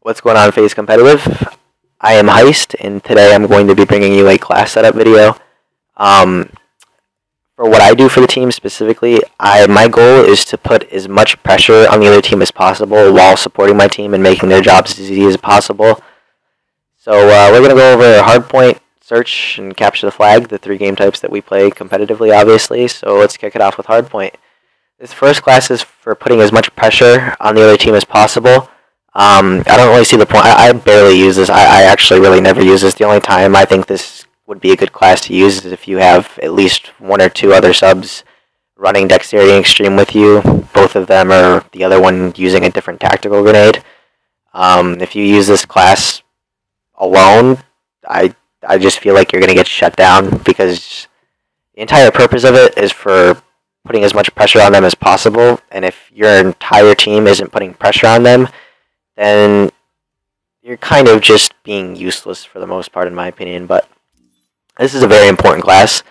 What's going on, FaZe Competitive? I am Heist, and today I'm going to be bringing you a class setup video. For what I do for the team specifically, my goal is to put as much pressure on the other team as possible while supporting my team and making their jobs as easy as possible. So we're going to go over hardpoint, search, and capture the flag, the three game types that we play competitively, obviously. So let's kick it off with hardpoint. This first class is for putting as much pressure on the other team as possible. I don't really see the point. I barely use this. I actually really never use this. The only time I think this would be a good class to use is if you have at least one or two other subs running Dexterity and Extreme with you, both of them or the other one using a different tactical grenade. If you use this class alone, I just feel like you're going to get shut down, because the entire purpose of it is for putting as much pressure on them as possible, and if your entire team isn't putting pressure on them, then you're kind of just being useless for the most part, in my opinion. But this is a very important class.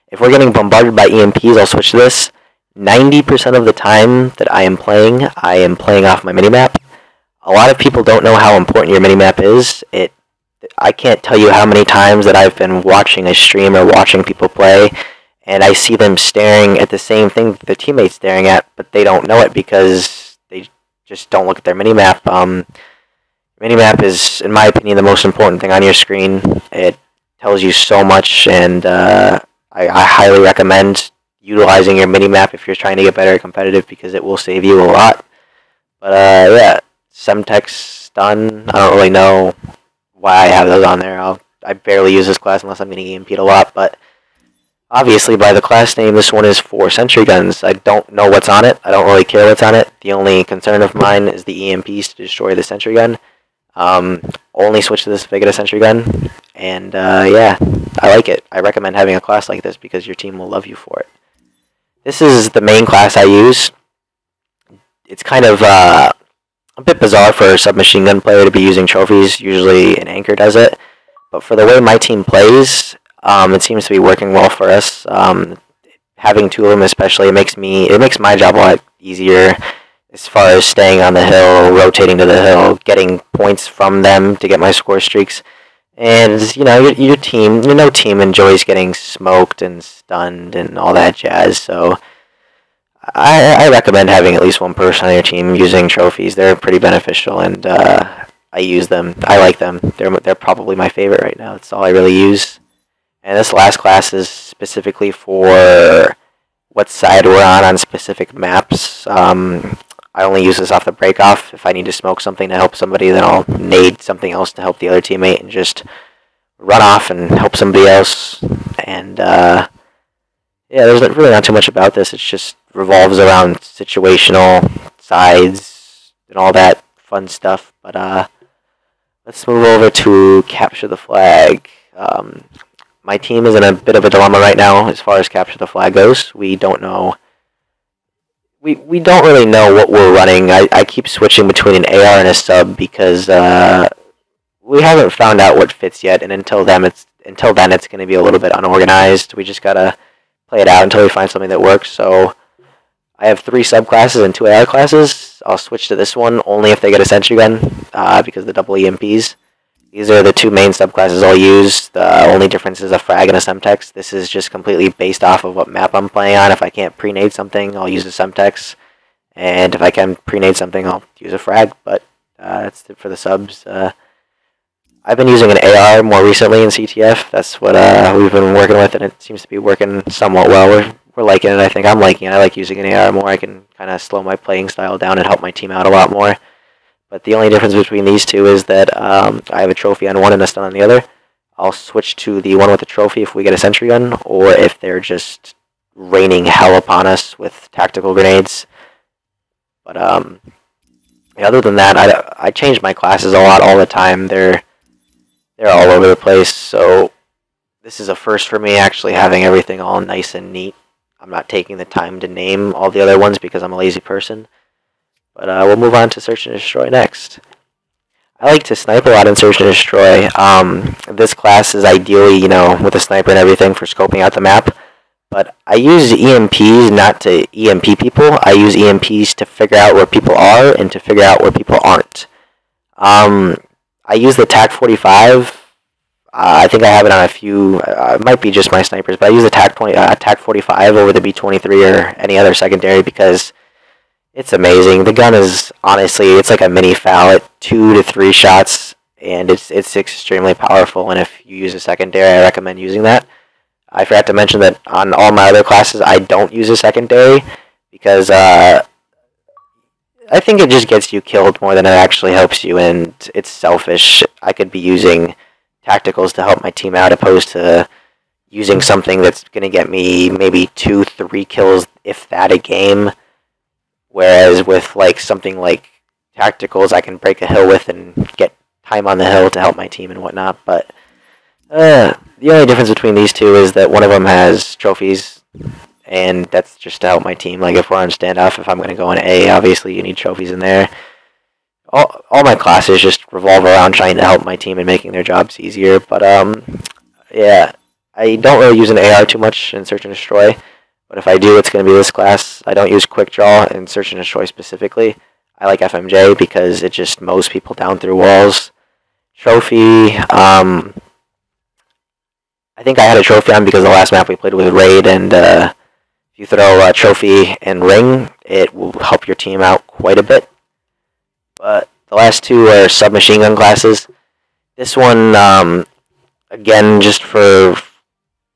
If we're getting bombarded by EMPs, I'll switch to this. 90% of the time that I am playing off my minimap. A lot of people don't know how important your minimap is. I can't tell you how many times that I've been watching a stream or watching people play, and I see them staring at the same thing that their teammate's staring at, but they don't know it because they just don't look at their minimap. Minimap is, in my opinion, the most important thing on your screen. It tells you so much, and I highly recommend utilizing your minimap if you're trying to get better at competitive, because it will save you a lot. But yeah, Semtex, Stun, I don't really know why I have those on there. I barely use this class unless I'm getting EMP'd a lot, but obviously by the class name, this one is for sentry guns. I don't know what's on it. I don't really care what's on it. The only concern of mine is the EMPs to destroy the sentry gun. Only switch to this if I get a sentry gun. And yeah, I like it. I recommend having a class like this because your team will love you for it. This is the main class I use. It's kind of a bit bizarre for a submachine gun player to be using trophies. Usually an anchor does it. But for the way my team plays, it seems to be working well for us. Having two of them especially, it makes my job a lot easier as far as staying on the hill, rotating to the hill, getting points from them to get my score streaks. And you know, your team enjoys getting smoked and stunned and all that jazz. So I recommend having at least one person on your team using trophies. They're pretty beneficial, and I use them. I like them. They're probably my favorite right now. That's all I really use. And this last class is specifically for what side we're on specific maps. I only use this off the break-off. If I need to smoke something to help somebody, then I'll nade something else to help the other teammate and just run off and help somebody else. And yeah, there's really not too much about this. It just revolves around situational sides and all that fun stuff. But let's move over to capture the flag. My team is in a bit of a dilemma right now as far as capture the flag goes. We don't know. We don't really know what we're running. I keep switching between an AR and a sub because we haven't found out what fits yet, and until then it's going to be a little bit unorganized. We just gotta play it out until we find something that works. So I have 3 subclasses and 2 AR classes. I'll switch to this one only if they get a sentry gun because of the double EMPs. These are the 2 main subclasses I'll use. The only difference is a frag and a Semtex. This is just completely based off of what map I'm playing on. If I can't pre-nade something, I'll use a Semtex. And if I can pre-nade something, I'll use a frag. But that's it for the subs. I've been using an AR more recently in CTF. That's what we've been working with, and it seems to be working somewhat well. We're liking it, I think. I'm liking it. I like using an AR more. I can kind of slow my playing style down and help my team out a lot more. But the only difference between these two is that I have a trophy on one and a stun on the other. I'll switch to the one with the trophy if we get a sentry gun, or if they're just raining hell upon us with tactical grenades. But other than that, I change my classes a lot all the time. They're all over the place. So this is a first for me, actually having everything all nice and neat. I'm not taking the time to name all the other ones because I'm a lazy person. But we'll move on to Search and Destroy next. I like to snipe a lot in Search and Destroy. This class is ideally, you know, with a sniper and everything for scoping out the map. But I use EMPs not to EMP people. I use EMPs to figure out where people are and to figure out where people aren't. I use the TAC 45. I think I have it on a few. It might be just my snipers, but I use the TAC 45 over the B23 or any other secondary because it's amazing. The gun is honestly, it's like a mini FAL at 2 to 3 shots, and it's extremely powerful. And if you use a secondary, I recommend using that. I forgot to mention that on all my other classes, I don't use a secondary because I think it just gets you killed more than it actually helps you, and it's selfish. I could be using tacticals to help my team out opposed to using something that's going to get me maybe 2-3 kills, if that, a game. Whereas with like something like tacticals, I can break a hill with and get time on the hill to help my team and whatnot. But the only difference between these two is that one of them has trophies, and that's just to help my team. Like if we're on standoff, if I'm going to go in A, obviously you need trophies in there. All my classes just revolve around trying to help my team and making their jobs easier. But yeah, I don't really use an AR too much in Search and Destroy. But if I do, it's going to be this class. I don't use Quick Draw in Search and Destroy specifically. I like FMJ because it just mows people down through walls. Trophy, I think I had a trophy on because the last map we played was Raid, and if you throw a trophy and ring, it will help your team out quite a bit. But the last two are submachine gun classes. This one, again, just for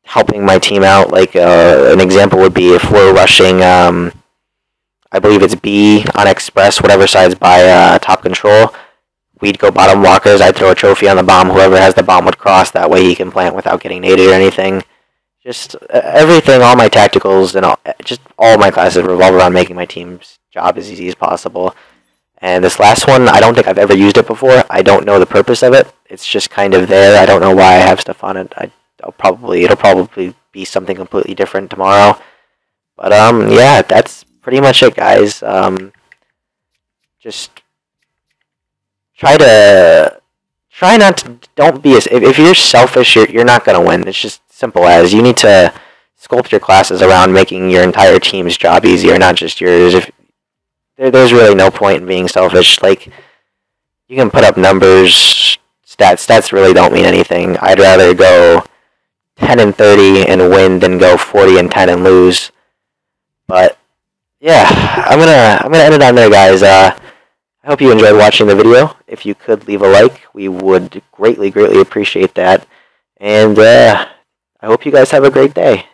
helping my team out. Like an example would be if we're rushing, I believe it's B on Express, whatever side's by top control. We'd go bottom walkers. I'd throw a trophy on the bomb. Whoever has the bomb would cross. That way he can plant without getting naded or anything. Just everything, all my tacticals and just all my classes revolve around making my team's job as easy as possible. And this last one, I don't think I've ever used it before. I don't know the purpose of it. It's just kind of there. I don't know why I have stuff on it. It'll probably be something completely different tomorrow. But yeah, that's pretty much it, guys. Just try not to, don't be as, if you're selfish, you're not gonna win. It's just simple as you need to sculpt your classes around making your entire team's job easier, not just yours. If there's really no point in being selfish. Like, you can put up numbers, stats really don't mean anything. I'd rather go 10-30 and win than go 40-10 and lose. But yeah, I'm gonna end it on there, guys. I hope you enjoyed watching the video. If you could leave a like, we would greatly appreciate that. And I hope you guys have a great day.